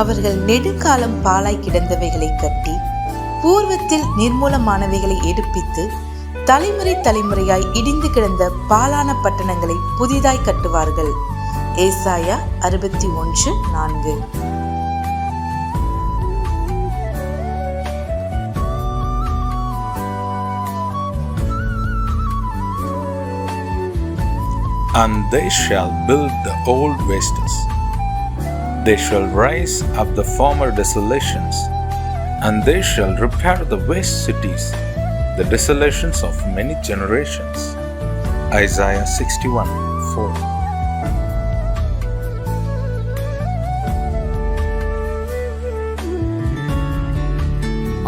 அவர்கள் நெடுங்காலம் பாழாய் கிடந்தவைகளை கட்டி, பூர்வத்தில் நிர்மூலமானவைகளை எடுப்பித்து, தலைமுறை தலைமுறையாய் இடிந்து கிடந்த பாழான பட்டணங்களை புதிதாய் கட்டுவார்கள். ஏசாயா 61:4. And they shall build the old wastes. They shall raise up the former desolations, and they shall repair the waste cities, the desolations of many generations. Isaiah 61:4.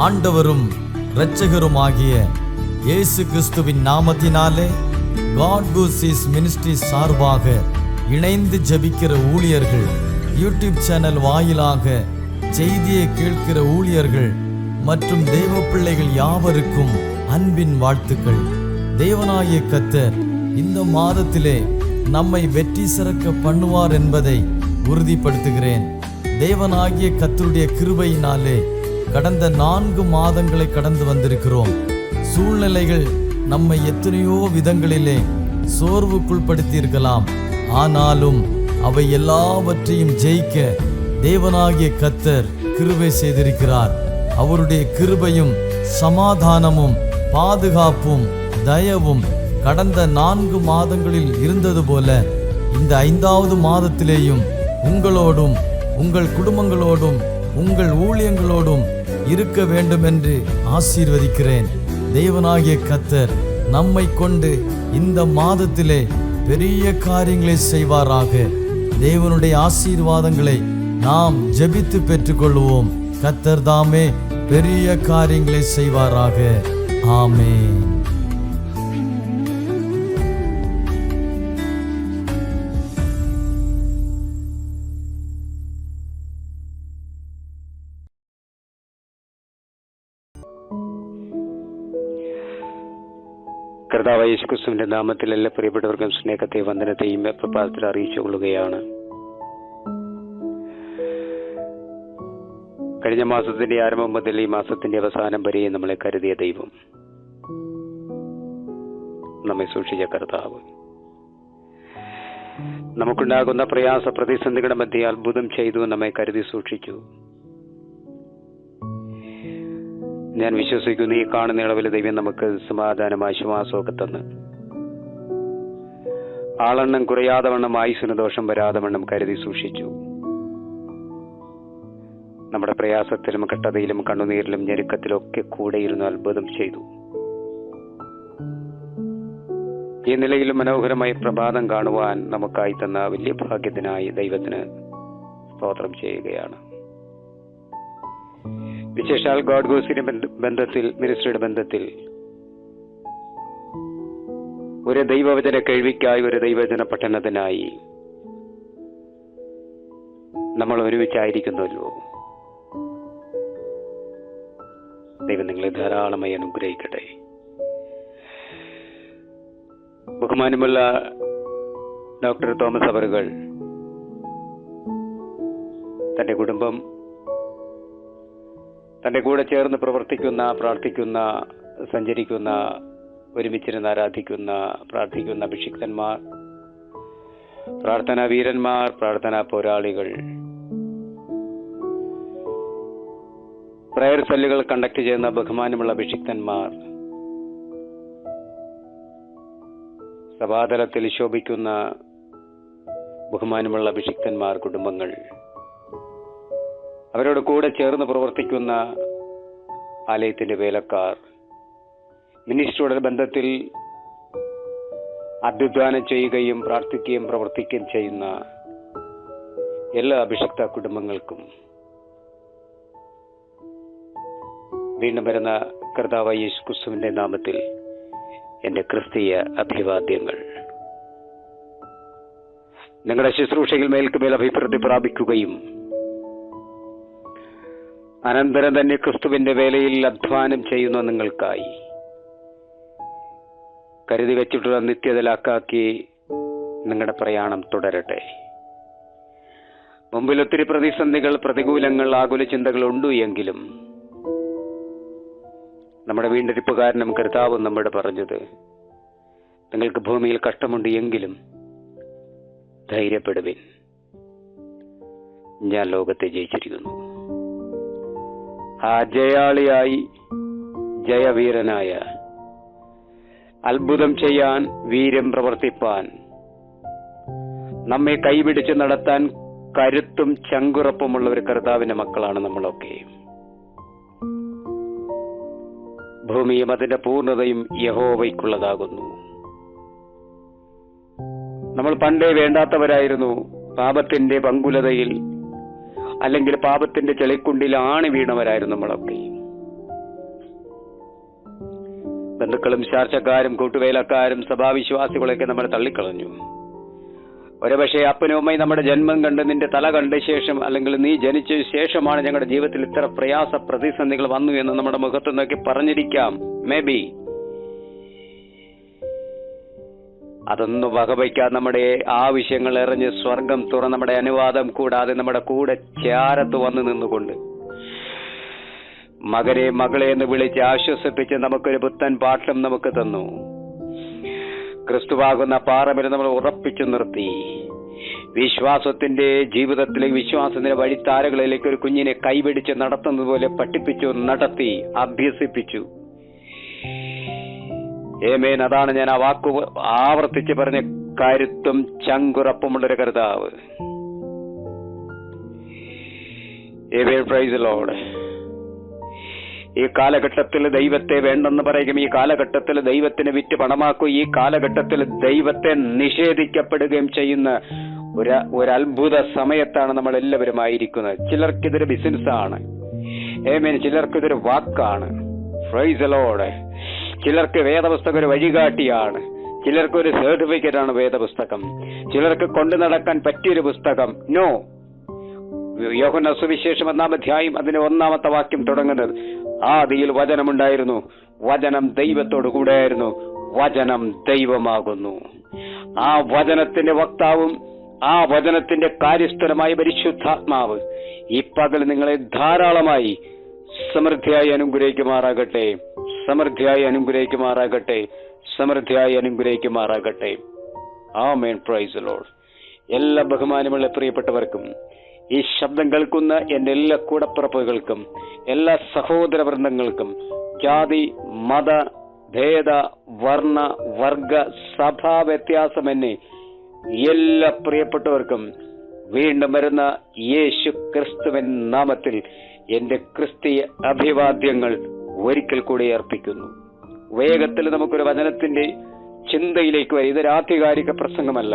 ஆண்டவரும் இரட்சகருமாகிய இயேசு கிறிஸ்துவின் நாமத்தினாலே காட் கூஸ் மினிஸ்ட்ரி சார்பாக இணைந்து ஜெபிக்கிற ஊழியர்கள், யூடியூப் சேனல் வாயிலாக செய்தியை கேட்கிற ஊழியர்கள் மற்றும் தேவ பிள்ளைகள் யாவருக்கும் அன்பின் வாழ்த்துக்கள். தேவனாகிய கர்த்தர் இந்த மாதத்திலே நம்மை வெற்றி சிறக்க பண்ணுவார் என்பதை உறுதிப்படுத்துகிறேன். தேவனாகிய கர்த்தருடைய கிருபையினாலே கடந்த 4 மாதங்களை கடந்து வந்திருக்கிறோம். சூழ்நிலைகள் நம்மை எத்தனையோ விதங்களிலே சோர்வுக்குள்படுத்தியிருக்கலாம். ஆனாலும் அவை எல்லாவற்றையும் ஜெயிக்க தேவனாகிய கர்த்தர் கிருபை செய்திருக்கிறார். அவருடைய கிருபையும் சமாதானமும் பாதுகாப்பும் தயவும் கடந்த 4 மாதங்களில் இருந்தது போல இந்த 5வது மாதத்திலேயும் உங்களோடும் உங்கள் குடும்பங்களோடும் உங்கள் ஊழியங்களோடும் இருக்க வேண்டும் என்று ஆசீர்வதிக்கிறேன். தேவனாகிய கர்த்தர் நம்மை கொண்டு இந்த மாதத்திலே பெரிய காரியங்களை செய்வாராக. தேவனுடைய ஆசீர்வாதங்களை நாம் ஜெபித்து பெற்றுக்கொள்வோம். கர்த்தர் தாமே பெரிய காரியங்களை செய்வாராக. ஆமென். കർത്താവായ യേശുക്രിസ്തുവിന്റെ നാമത്തിൽ എല്ലാ പ്രിയപ്പെട്ടവർക്കും സ്നേഹത്തെ വന്ദനത്തെയും പ്രഭാതത്തിൽ അറിയിച്ചു കൊള്ളുകയാണ്. കഴിഞ്ഞ മാസത്തിന്റെ ആരംഭം മുതൽ ഈ മാസത്തിന്റെ അവസാനം വരെയും നമ്മളെ കരുതിയ ദൈവം, നമ്മെ സൂക്ഷിച്ച കർത്താവ്, നമുക്കുണ്ടാകുന്ന പ്രയാസ പ്രതിസന്ധികളുടെ മധ്യേ അത്ഭുതം ചെയ്തു നമ്മെ കരുതി സൂക്ഷിച്ചു. ഞാൻ വിശ്വസിക്കുന്നു ഈ കാണുന്ന ഇളവിൽ ദൈവം നമുക്ക് സമാധാനം ആശ്വാസമൊക്കെ തന്ന് ആളെണ്ണം കുറയാതെ വണ്ണം ആയുസ്സിന് ദോഷം വരാതെ വണ്ണം കരുതി സൂക്ഷിച്ചു. നമ്മുടെ പ്രയാസത്തിലും കട്ടതയിലും കണ്ണുനീരിലും ഞെരുക്കത്തിലൊക്കെ കൂടെയിരുന്ന് അത്ഭുതം ചെയ്തു. ഈ നിലയിൽ മനോഹരമായ പ്രഭാതം കാണുവാൻ നമുക്കായി തന്ന വലിയ ഭാഗ്യത്തിനായി ദൈവത്തിന് സ്തോത്രം ചെയ്യുകയാണ്. വിശേഷാൽ ഗോഡ് ഗോസിന്റെ ബന്ധത്തിൽ, മിനിസ്ട്രിയുടെ ബന്ധത്തിൽ ഒരു ദൈവവചന കേൾവിക്കായി, ഒരു ദൈവവചന പഠനത്തിനായി നമ്മൾ ഒരുമിച്ചായിരിക്കുന്നുവല്ലോ. ദൈവം നിങ്ങളെ ധാരാളമായി അനുഗ്രഹിക്കട്ടെ. ബഹുമാനമുള്ള ഡോക്ടർ തോമസ് അവറുകൾ തന്റെ കുടുംബം, തന്റെ കൂടെ ചേർന്ന് പ്രവർത്തിക്കുന്ന, പ്രാർത്ഥിക്കുന്ന, സഞ്ചരിക്കുന്ന, ഒരുമിച്ചിരുന്ന് ആരാധിക്കുന്ന, പ്രാർത്ഥിക്കുന്ന അഭിഷിക്തന്മാർ, പ്രാർത്ഥനാ വീരന്മാർ, പ്രാർത്ഥനാ പോരാളികൾ, പ്രയർ സെല്ലുകൾ കണ്ടക്ട് ചെയ്യുന്ന ബഹുമാനമുള്ള അഭിഷിക്തന്മാർ, സഭാതലത്തിൽ ശോഭിക്കുന്ന ബഹുമാനമുള്ള അഭിഷിക്തന്മാർ, കുടുംബങ്ങൾ, അവരോട് കൂടെ ചേർന്ന് പ്രവർത്തിക്കുന്ന ആലയത്തിന്റെ വേലക്കാർ, മിനിസ്ട്രിയുടെ ബന്ധത്തിൽ അധ്വാനം ചെയ്യുകയും പ്രാർത്ഥിക്കുകയും പ്രവർത്തിക്കുകയും ചെയ്യുന്ന എല്ലാ അഭിഷിക്ത കുടുംബങ്ങൾക്കും വീണ്ടും വരുന്ന കർത്താവായ യേശുക്രിസ്തുവിന്റെ നാമത്തിൽ എന്റെ ക്രിസ്തീയ അഭിവാദ്യങ്ങൾ. നിങ്ങളുടെ ശുശ്രൂഷയിൽ മേൽക്കുമേൽ അഭിവൃദ്ധി പ്രാപിക്കുകയും അനന്തരം തന്നെ ക്രിസ്തുവിന്റെ വേലയിൽ അധ്വാനം ചെയ്യുന്ന നിങ്ങൾക്കായി കരുതി വെച്ചിട്ടുള്ള നിത്യതലാക്കാക്കി നിങ്ങളുടെ പ്രയാണം തുടരട്ടെ. മുമ്പിൽ ഒത്തിരി പ്രതിസന്ധികൾ, പ്രതികൂലങ്ങൾ, ആകുല ചിന്തകൾ ഉണ്ട് എങ്കിലും നമ്മുടെ വീണ്ടെടുപ്പുകാരനും കർത്താവും നമ്മോട് പറഞ്ഞത്, നിങ്ങൾക്ക് ഭൂമിയിൽ കഷ്ടമുണ്ട് എങ്കിലും ധൈര്യപ്പെടുവിൻ, ഞാൻ ലോകത്തെ ജയിച്ചിരിക്കുന്നു. ആ ജയാളിയായി, ജയവീരനായ, അത്ഭുതം ചെയ്യാൻ, വീര്യം പ്രവർത്തിപ്പാൻ, നമ്മെ കൈപിടിച്ച് നടത്താൻ കരുത്തും ചങ്കുറപ്പുമുള്ള ഒരു കർത്താവിന്റെ മക്കളാണ് നമ്മളൊക്കെ. ഭൂമിയും അതിന്റെ പൂർണ്ണതയും യഹോവയ്ക്കുള്ളതാകുന്നു. നമ്മൾ പണ്ടേ വേണ്ടാത്തവരായിരുന്നു. പാപത്തിന്റെ പങ്കുലതയിൽ അല്ലെങ്കിൽ പാപത്തിന്റെ ചെളിക്കുണ്ടിൽ ആണി വീണവരായിരുന്നു നമ്മളൊക്കെ. ബന്ധുക്കളും ചാർച്ചക്കാരും കൂട്ടുവേലക്കാരും സഭാവിശ്വാസികളൊക്കെ നമ്മൾ തള്ളിക്കളഞ്ഞു. ഒരുപക്ഷെ അപ്പനും അമ്മയും നമ്മുടെ ജന്മം കണ്ട്, നിന്റെ തല കണ്ട ശേഷം, അല്ലെങ്കിൽ നീ ജനിച്ച ശേഷമാണ് ഞങ്ങളുടെ ജീവിതത്തിൽ ഇത്ര പ്രയാസ പ്രതിസന്ധികൾ വന്നു എന്ന് നമ്മുടെ മുഖത്ത് നോക്കി പറഞ്ഞിരിക്കാം. മേ ബി അതൊന്നും വകവയ്ക്കാൻ നമ്മുടെ ആവശ്യങ്ങൾ എറിഞ്ഞ് സ്വർഗം തുറന്ന് നമ്മുടെ അനുവാദം കൂടാതെ നമ്മുടെ കൂടെ ചാരത്ത് വന്നു നിന്നുകൊണ്ട് മകനെ, മകളെ എന്ന് വിളിച്ച് ആശ്വസിപ്പിച്ച് നമുക്കൊരു പുത്തൻ പാഠം നമുക്ക് തന്നു. ക്രിസ്തുവാകുന്ന പാറമേൽ നമ്മൾ ഉറപ്പിച്ചു നിർത്തി. വിശ്വാസത്തിന്റെ ജീവിതത്തിലേക്ക്, വിശ്വാസത്തിന്റെ വഴിത്താരകളിലേക്ക് ഒരു കുഞ്ഞിനെ കൈപിടിച്ച് നടത്തുന്നത് പോലെ പഠിപ്പിച്ചു, നടത്തി, അഭ്യസിപ്പിച്ചു. ഏമേൻ. അതാണ് ഞാൻ ആ വാക്കു ആവർത്തിച്ച് പറഞ്ഞ കരുത്തും ചങ്കുറപ്പുമുള്ളൊരു കർത്താവ്. Price the Lord. ഈ കാലഘട്ടത്തിൽ ദൈവത്തെ വേണ്ടെന്ന് പറയും. ഈ കാലഘട്ടത്തിൽ ദൈവത്തിന് വിറ്റ് പണമാക്കും. ഈ കാലഘട്ടത്തിൽ ദൈവത്തെ നിഷേധിക്കപ്പെടുകയും ചെയ്യുന്ന ഒരു അത്ഭുത സമയത്താണ് നമ്മൾ എല്ലാവരും ആയിരിക്കുന്നത്. ചിലർക്കിതൊരു ബിസിനസ്സാണ്. ഏമേൻ. ചിലർക്കിതൊരു വാക്കാണ്. Price the Lord. ചിലർക്ക് വേദപുസ്തകം ഒരു വഴികാട്ടിയാണ്. ചിലർക്ക് ഒരു സർട്ടിഫിക്കറ്റ് ആണ് വേദപുസ്തകം. ചിലർക്ക് കൊണ്ടു നടക്കാൻ പറ്റിയൊരു പുസ്തകം. നോ. യോഹന്നാൻ സുവിശേഷം 1-ാം അധ്യായം അതിന്റെ 1-ാമത്തെ വാക്യം തുടങ്ങുന്നത്, ആദിയിൽ വചനമുണ്ടായിരുന്നു, വചനം ദൈവത്തോടു കൂടെയായിരുന്നു, വചനം ദൈവമാകുന്നു. ആ വചനത്തിന്റെ വക്താവും ആ വചനത്തിന്റെ കാര്യസ്ഥലമായ പരിശുദ്ധാത്മാവ് ഈ പകൽ നിങ്ങളെ ധാരാളമായി സമൃദ്ധിയായി അനുഗ്രഹിക്കുമാറാകട്ടെ, സമൃദ്ധിയായി അനുഗ്രഹിക്കുമാറാകട്ടെ, സമൃദ്ധിയായി അനുഗ്രഹിക്കുമാറാകട്ടെ. ആമേൻ. Praise the Lord. എല്ലാ ബഹുമാനമുള്ള പ്രിയപ്പെട്ടവർക്കും, ഈ ശബ്ദം കേൾക്കുന്ന എന്റെ എല്ലാ കൂടപ്പിറപ്പുകൾക്കും, എല്ലാ സഹോദര വൃന്ദങ്ങൾക്കും, ജാതി, മത, ഭേദ, വർണ്ണ, വർഗ, സഭാ വ്യത്യാസമെന്നെ എല്ലാ പ്രിയപ്പെട്ടവർക്കും വീണ്ടും വരുന്ന യേശു ക്രിസ്തുവിൻ നാമത്തിൽ എന്റെ ക്രിസ്തീയ അഭിവാദ്യങ്ങൾ ഒരിക്കൽ കൂടി അർപ്പിക്കുന്നു. വേഗത്തിൽ നമുക്കൊരു വചനത്തിന്റെ ചിന്തയിലേക്ക് വരും. ഇതൊരു ആധികാരിക പ്രസംഗമല്ല,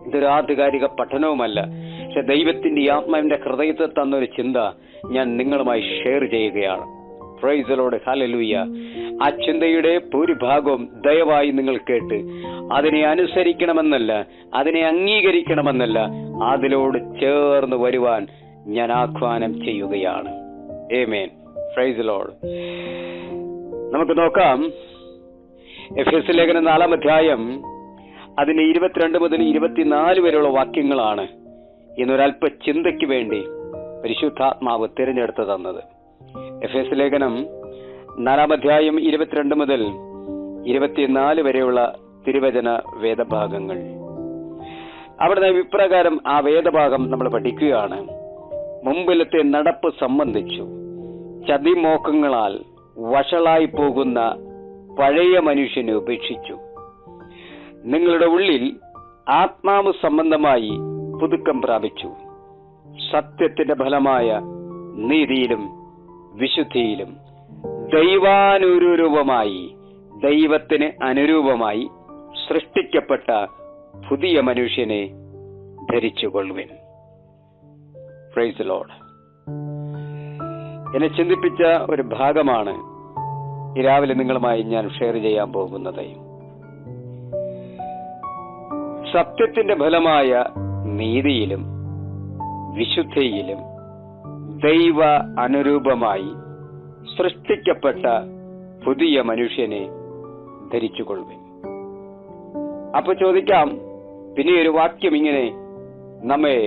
ഇതൊരു ആധികാരിക പഠനവുമല്ല. പക്ഷെ ദൈവത്തിന്റെ ആത്മാവിന്റെ ഹൃദയത്തിൽ തന്നൊരു ചിന്ത ഞാൻ നിങ്ങളുമായി ഷെയർ ചെയ്യുകയാണ്. Price the Lord. ഹല്ലേലൂയ. ആ ചിന്തയുടെ ഭൂരിഭാഗവും ദയവായി നിങ്ങൾ കേട്ട് അതിനെ അനുസരിക്കണമെന്നല്ല, അതിനെ അംഗീകരിക്കണമെന്നല്ല, അതിലോട് ചേർന്ന് വരുവാൻ ഞാൻ ആഹ്വാനം ചെയ്യുകയാണ്. ആമേൻ. Praise the Lord. നമുക്ക് നോക്കാം. എഫെസ്യ ലേഖനം 4-ാം അധ്യായം അതിന്റെ 22 മുതൽ 24 വരെയുള്ള വാക്യങ്ങളാണ് ഇന്നൊരല്പ ചിന്തയ്ക്ക് വേണ്ടി പരിശുദ്ധാത്മാവ് തിരഞ്ഞെടുത്ത് തന്നത്. എഫെസ്യ ലേഖനം 4-ാം അധ്യായം 22 മുതൽ 24 വരെയുള്ള തിരുവചന വേദഭാഗങ്ങൾ. അവിടെ ഇപ്രകാരം ആ വേദഭാഗം നമ്മൾ പഠിക്കുകയാണ്. മുമ്പിലത്തെ നടപ്പ് സംബന്ധിച്ചു ചതിമോഹങ്ങളാൽ വഷളായി പോകുന്ന പഴയ മനുഷ്യനെ ഉപേക്ഷിച്ചു നിങ്ങളുടെ ഉള്ളിൽ ആത്മാവ് സംബന്ധമായി പുതുക്കം പ്രാപിച്ചു, സത്യത്തിന്റെ ഫലമായ നീതിയിലും വിശുദ്ധിയിലും ദൈവാനുരൂപമായി, ദൈവത്തിന് അനുരൂപമായി സൃഷ്ടിക്കപ്പെട്ട പുതിയ മനുഷ്യനെ ധരിച്ചുകൊള്ളുവിൻ. Price the Lord. എന്നെ ചിന്തിപ്പിച്ച ഒരു ഭാഗമാണ് ഈ രാവിലെ നിങ്ങളുമായി ഞാൻ ഷെയർ ചെയ്യാൻ പോകുന്നത്. സത്യത്തിന്റെ ഫലമായ നീതിയിലും വിശുദ്ധിയിലും ദൈവ അനുരൂപമായി സൃഷ്ടിക്കപ്പെട്ട പുതിയ മനുഷ്യനെ ധരിച്ചുകൊള്ളുവിൻ. അപ്പൊ ചോദിക്കാം, പിന്നെ ഒരു വാക്യം ഇങ്ങനെ നമ്മെ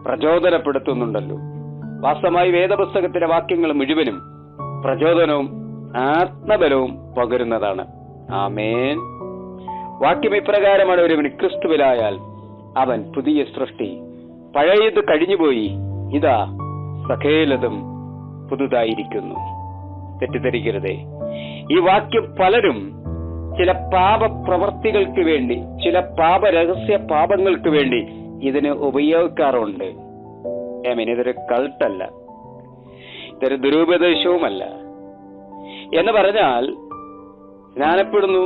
പ്രചോദനപ്പെടുത്തുന്നുണ്ടല്ലോ. വാസ്തവമായി വേദപുസ്തകത്തിലെ വാക്യങ്ങൾ മുഴുവനും പ്രചോദനവും ആത്മബലവും പകരുന്നതാണ്. ആമേൻ. വാക്യം ഇപ്രകാരമാണ്: ഒരുവൻ ക്രിസ്തുവിലായാൽ അവൻ പുതിയ സൃഷ്ടി, പഴയത് കഴിഞ്ഞുപോയി, ഇതാ സകലതും പുതുതായിരിക്കുന്നു. തെറ്റിദ്ധരിക്കരുതേ. ഈ വാക്യം പലരും ചില പാപപ്രവർത്തികൾക്ക് വേണ്ടി, ചില പാപരഹസ്യ പാപങ്ങൾക്ക് വേണ്ടി ഇതിന് ഉപയോഗിക്കാറുണ്ട്. ഇതൊരു കൾട്ടല്ല, ഇതൊരു ദുരുപദേശവുമല്ല. എന്ന് പറഞ്ഞാൽ സ്നാനപ്പെടുന്നു,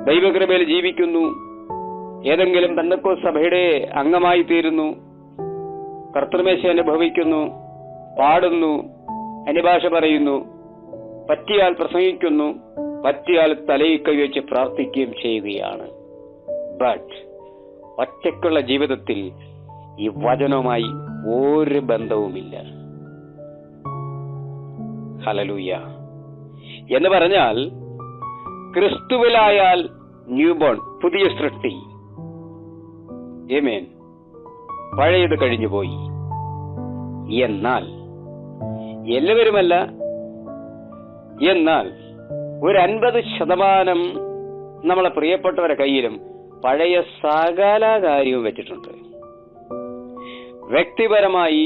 ദൈവകൃപയിൽ ജീവിക്കുന്നു, ഏതെങ്കിലും പെന്തക്കോസ്ത് സഭയുടെ അംഗമായി തീരുന്നു, കർത്തൃമേശ അനുഭവിക്കുന്നു, പാടുന്നു, അന്യഭാഷ പറയുന്നു, പറ്റിയാൽ പ്രസംഗിക്കുന്നു, പറ്റിയാൽ തലയിൽ കൈവച്ച് പ്രാർത്ഥിക്കുകയും ചെയ്യുകയാണ്. ബട്ട് ഒറ്റയ്ക്കുള്ള ജീവിതത്തിൽ ഈ വചനവുമായി ഒരു ബന്ധവുമില്ല. ഹല്ലേലൂയ. എന്ന് പറഞ്ഞാൽ ക്രിസ്തുവിലായാൽ ന്യൂബോൺ, പുതിയ സൃഷ്ടി. ആമേൻ. പഴയത് കഴിഞ്ഞുപോയി. എന്നാൽ എല്ലാവരുമല്ല, എന്നാൽ ഒരു 50% നമ്മളെ പ്രിയപ്പെട്ടവരുടെ കയ്യിലും പഴയ സകല കാര്യവും വെച്ചിട്ടുണ്ട്. വ്യക്തിപരമായി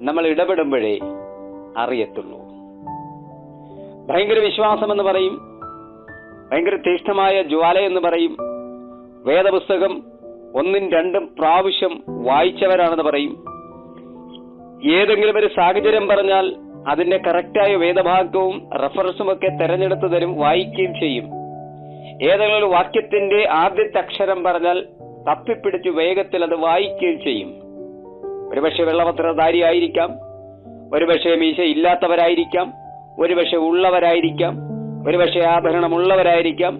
നമ്മൾ ഇടപെടുമ്പോഴേ അറിയത്തുള്ളൂ. ഭയങ്കര വിശ്വാസമെന്ന് പറയും, ഭയങ്കര തീഷ്ണമായ ജ്വാല എന്ന് പറയും, വേദപുസ്തകം 1-2 പ്രാവശ്യം വായിച്ചവരാണെന്ന് പറയും. ഏതെങ്കിലും ഒരു സാഹചര്യം പറഞ്ഞാൽ അതിന്റെ കറക്റ്റായ വേദഭാഗവും റെഫറൻസും ഒക്കെ തെരഞ്ഞെടുത്ത് തരും, വായിക്കുകയും ചെയ്യും. ഏതെങ്കിലും ഒരു വാക്യത്തിന്റെ ആദ്യത്തെ അക്ഷരം പറഞ്ഞാൽ തപ്പിപ്പിടിച്ച് വേഗത്തിൽ അത് വായിക്കുകയും ചെയ്യും. ഒരുപക്ഷെ വെള്ളവസ്ത്രധാരി ആയിരിക്കാം, ഒരുപക്ഷെ മീശ ഇല്ലാത്തവരായിരിക്കാം, ഒരുപക്ഷെ ഉള്ളവരായിരിക്കാം, ഒരുപക്ഷെ ആഭരണമുള്ളവരായിരിക്കാം,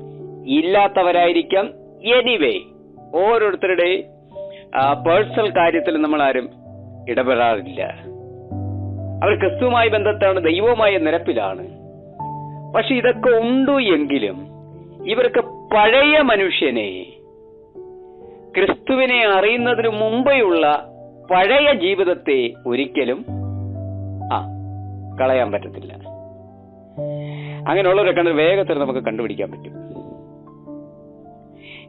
ഇല്ലാത്തവരായിരിക്കാം. എനിവേ, ഓരോരുത്തരുടെ പേഴ്സണൽ കാര്യത്തിൽ നമ്മൾ ആരും ഇടപെടാറില്ല. അവർ ക്രിസ്തുവുമായി ബന്ധത്താണ്, ദൈവവുമായ നിരപ്പിലാണ്. പക്ഷെ ഇതൊക്കെ ഉണ്ടു എങ്കിലും ഇവർക്ക് പഴയ മനുഷ്യനെ, ക്രിസ്തുവിനെ അറിയുന്നതിന് മുമ്പെയുള്ള പഴയ ജീവിതത്തെ ഒരിക്കലും കളയാൻ പറ്റത്തില്ല. അങ്ങനെയുള്ളവരെ കണ്ട് വേഗത്തിൽ നമുക്ക് കണ്ടുപിടിക്കാൻ പറ്റും.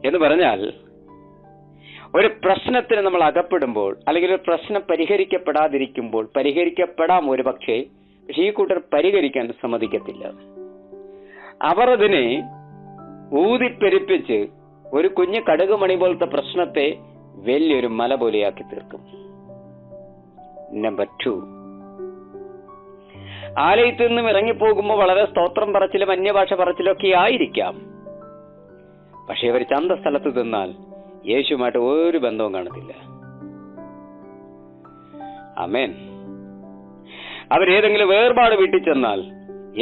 എന്ന് പറഞ്ഞാൽ ഒരു പ്രശ്നത്തിന് നമ്മൾ അകപ്പെടുമ്പോൾ, അല്ലെങ്കിൽ ഒരു പ്രശ്നം പരിഹരിക്കപ്പെടാതിരിക്കുമ്പോൾ, പരിഹരിക്കപ്പെടാം ഒരു പക്ഷേ ഈ കൂട്ടർ പരിഹരിക്കാൻ സമ്മതിക്കത്തില്ല. അവർ അതിനെ ഊതിപ്പെരിപ്പിച്ച് ഒരു കുഞ്ഞു കടുകുമണി പോലത്തെ പ്രശ്നത്തെ വലിയൊരു മല പോലെയാക്കി തീർക്കും. നമ്പർ 2, ആലയത്തിൽ നിന്നും ഇറങ്ങിപ്പോകുമ്പോൾ വളരെ സ്തോത്രം പറച്ചിലും അന്യഭാഷ പറച്ചിലും ഒക്കെ ആയിരിക്കാം. പക്ഷെ അവർ ചന്തസ്ഥലത്ത് തിന്നാൽ യേശുമായിട്ട് ഒരു ബന്ധവും കാണത്തില്ല. ആമേൻ. അവരേതെങ്കിലും വേർപാട് വീട്ടിൽ ചെന്നാൽ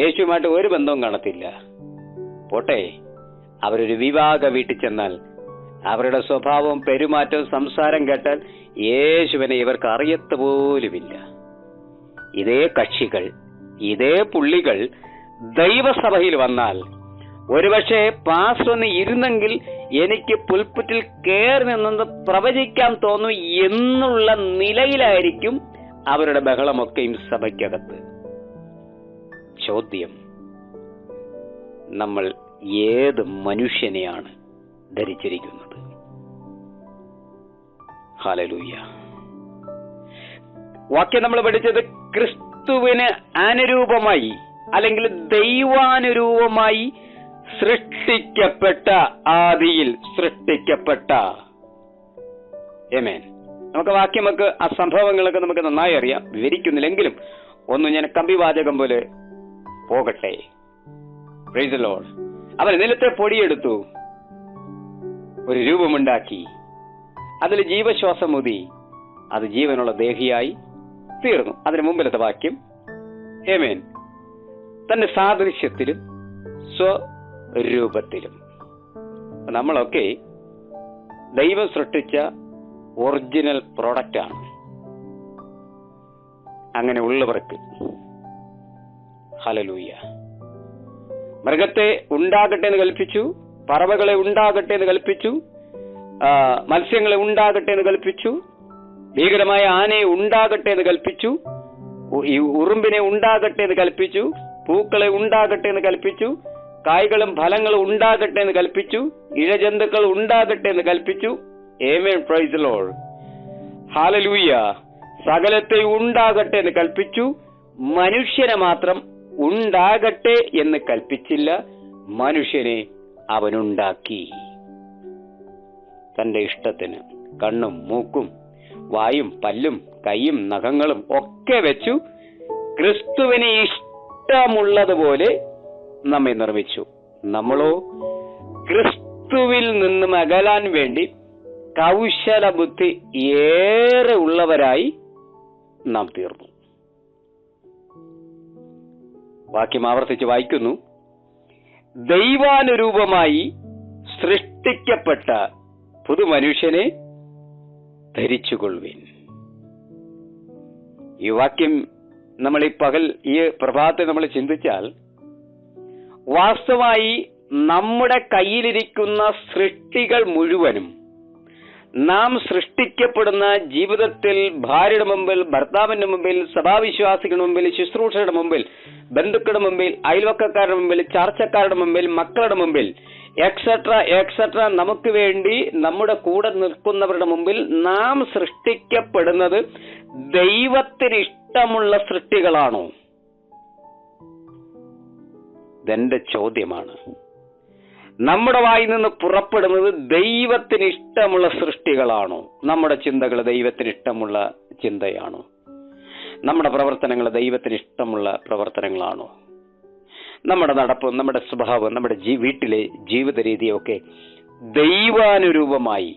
യേശുമായിട്ട് ഒരു ബന്ധവും കാണത്തില്ല. പോട്ടെ, അവരൊരു വിവാഹ വീട്ടിൽ ചെന്നാൽ അവരുടെ സ്വഭാവവും പെരുമാറ്റവും സംസാരം കേട്ടാൽ യേശുവിനെ ഇവർക്ക് അറിയത്ത പോലുമില്ല. ഇതേ കക്ഷികൾ, ഇതേ പുള്ളികൾ ദൈവസഭയിൽ വന്നാൽ ഒരുപക്ഷെ പാസ്റ്റർ ഒന്ന് ഇരുന്നെങ്കിൽ എനിക്ക് പുൽപ്പറ്റിൽ കയറി നിന്നത് പ്രവചിക്കാൻ തോന്നും എന്നുള്ള നിലയിലായിരിക്കും അവരുടെ ബഹളമൊക്കെയും സഭയ്ക്കകത്ത്. ചോദ്യം, നമ്മൾ ഏത് മനുഷ്യനെയാണ് ധരിച്ചിരിക്കുന്നത്? ഹല്ലേലൂയ. വാക്യം നമ്മൾ പഠിച്ചത് ക്രിസ്തുവിന് അനുരൂപമായി അല്ലെങ്കിൽ ദൈവാനുരൂപമായി സൃഷ്ടിക്കപ്പെട്ട, ആദിയിൽ സൃഷ്ടിക്കപ്പെട്ട. ആമേൻ. നമുക്ക് വാക്യമൊക്കെ ആ സംഭവങ്ങളൊക്കെ നമുക്ക് നന്നായി അറിയാം, വിവരിക്കുന്നില്ലെങ്കിലും ഒന്നും ഞാൻ കമ്പിവാചകം പോലെ പോകട്ടെ. Price the Lord. അവൻ നിലത്തെ പൊടിയെടുത്തു, ഒരു രൂപമുണ്ടാക്കി, അതിൽ ജീവശ്വാസം ഊതി, അത് ജീവനുള്ള ദേഹിയായി തീർന്നു. അതിന് മുമ്പിലത്തെ വാക്യം, ആമേൻ, തന്റെ സാദൃശ്യത്തിലും സ്വരൂപത്തിലും. നമ്മളൊക്കെ ദൈവം സൃഷ്ടിച്ച ഒറിജിനൽ പ്രോഡക്റ്റ് ആണ്. അങ്ങനെ ഉള്ളവർക്ക് ഹല്ലേലൂയ. മൃഗത്തെ ഉണ്ടാകട്ടെ എന്ന് കൽപ്പിച്ചു, പറവകളെ ഉണ്ടാകട്ടെ എന്ന് കൽപ്പിച്ചു, മത്സ്യങ്ങളെ ഉണ്ടാകട്ടെ എന്ന് കൽപ്പിച്ചു. ഭീകരമായ ആനയെ ഉണ്ടാകട്ടെ എന്ന് കൽപ്പിച്ചു. ഈ ഉറുമ്പിനെ ഉണ്ടാകട്ടെ എന്ന് കൽപ്പിച്ചു. പൂക്കളെ ഉണ്ടാകട്ടെ എന്ന് കൽപ്പിച്ചു. കായ്കളും ഫലങ്ങളും ഉണ്ടാകട്ടെ എന്ന് കൽപ്പിച്ചു. ഇഴജന്തുക്കൾ ഉണ്ടാകട്ടെ എന്ന് കൽപ്പിച്ചു. ആമേൻ, പ്രൈസ് ദി ലോർഡ്, ഹല്ലേലൂയ. സകലത്തെ ഉണ്ടാകട്ടെ എന്ന് കൽപ്പിച്ചു. മനുഷ്യനെ മാത്രം ഉണ്ടാകട്ടെ എന്ന് കൽപ്പിച്ചില്ല. മനുഷ്യനെ അവനുണ്ടാക്കി തന്റെ ഇഷ്ടത്തിന്. കണ്ണും മൂക്കും വായും പല്ലും കൈയും നഖങ്ങളും ഒക്കെ വെച്ചു ക്രിസ്തുവിനെ ഇഷ്ടമുള്ളതുപോലെ നമ്മെ നിർമ്മിച്ചു. നമ്മളോ ക്രിസ്തുവിൽ നിന്നും അകലാൻ വേണ്ടി കൗശല ബുദ്ധി ഏറെ ഉള്ളവരായി നാം തീർന്നു. വാക്യം ആവർത്തിച്ച് വായിക്കുന്നു. ദൈവാനുരൂപമായി സൃഷ്ടിക്കപ്പെട്ട പുതുമനുഷ്യനെ ധരിച്ചുകൊള്ളുവിൻ. ഈ വാക്യം നമ്മൾ ഈ പ്രഭാതത്തെ നമ്മൾ ചിന്തിച്ചാൽ, വാസ്തവമായി നമ്മുടെ കയ്യിലിരിക്കുന്ന സൃഷ്ടികൾ മുഴുവനും നാം സൃഷ്ടിക്കപ്പെടുന്ന ജീവിതത്തിൽ ഭാര്യയുടെ മുമ്പിൽ, ഭർത്താവിന്റെ മുമ്പിൽ, സഭാവിശ്വാസികളുടെ മുമ്പിൽ, ശുശ്രൂഷയുടെ മുമ്പിൽ, ബന്ധുക്കളുടെ മുമ്പിൽ, അയൽവക്കക്കാരുടെ മുമ്പിൽ, ചാർച്ചക്കാരുടെ മുമ്പിൽ, മക്കളുടെ മുമ്പിൽ, എക്സെട്ര നമുക്ക് വേണ്ടി നമ്മുടെ കൂടെ നിൽക്കുന്നവരുടെ മുമ്പിൽ നാം സൃഷ്ടിക്കപ്പെടുന്നത് ദൈവത്തിന് ഇഷ്ടമുള്ള സൃഷ്ടികളാണോ? ഇതെന്റെ ചോദ്യമാണ്. നമ്മുടെ വായിൽ നിന്ന് പുറപ്പെടുന്നത് ദൈവത്തിന് ഇഷ്ടമുള്ള സൃഷ്ടികളാണോ? നമ്മുടെ ചിന്തകൾ ദൈവത്തിന് ഇഷ്ടമുള്ള ചിന്തയാണോ? നമ്മുടെ പ്രവർത്തനങ്ങൾ ദൈവത്തിന് ഇഷ്ടമുള്ള പ്രവർത്തനങ്ങളാണോ? നമ്മുടെ നടപ്പ്, നമ്മുടെ സ്വഭാവം, നമ്മുടെ വീട്ടിലെ ജീവിത രീതിയൊക്കെ ദൈവാനുരൂപമായി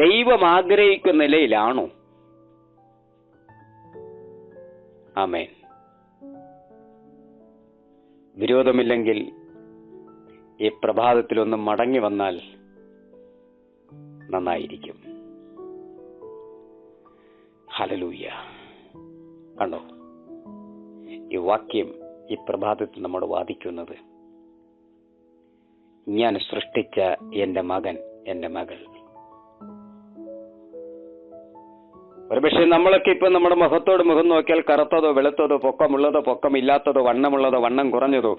ദൈവം ആഗ്രഹിക്കുന്ന നിലയിലാണോ? ആമേൻ. വിരോധമില്ലെങ്കിൽ ഈ പ്രഭാതത്തിലൊന്നും മടങ്ങി വന്നാൽ നന്നായിരിക്കും. ഹല്ലേലൂയ. കണ്ടോ, ഈ വാക്യം ഈ പ്രഭാതത്തിൽ നമ്മോട് വാദിക്കുന്നത്, ഞാൻ സൃഷ്ടിച്ച എന്റെ മകൻ, എന്റെ മകൾ. ഒരുപക്ഷെ നമ്മളൊക്കെ ഇപ്പൊ നമ്മുടെ മുഖത്തോട് മുഖം നോക്കിയാൽ കറുത്തതോ വെളുത്തതോ, പൊക്കമുള്ളതോ പൊക്കമില്ലാത്തതോ, വണ്ണമുള്ളതോ വണ്ണം കുറഞ്ഞതോ,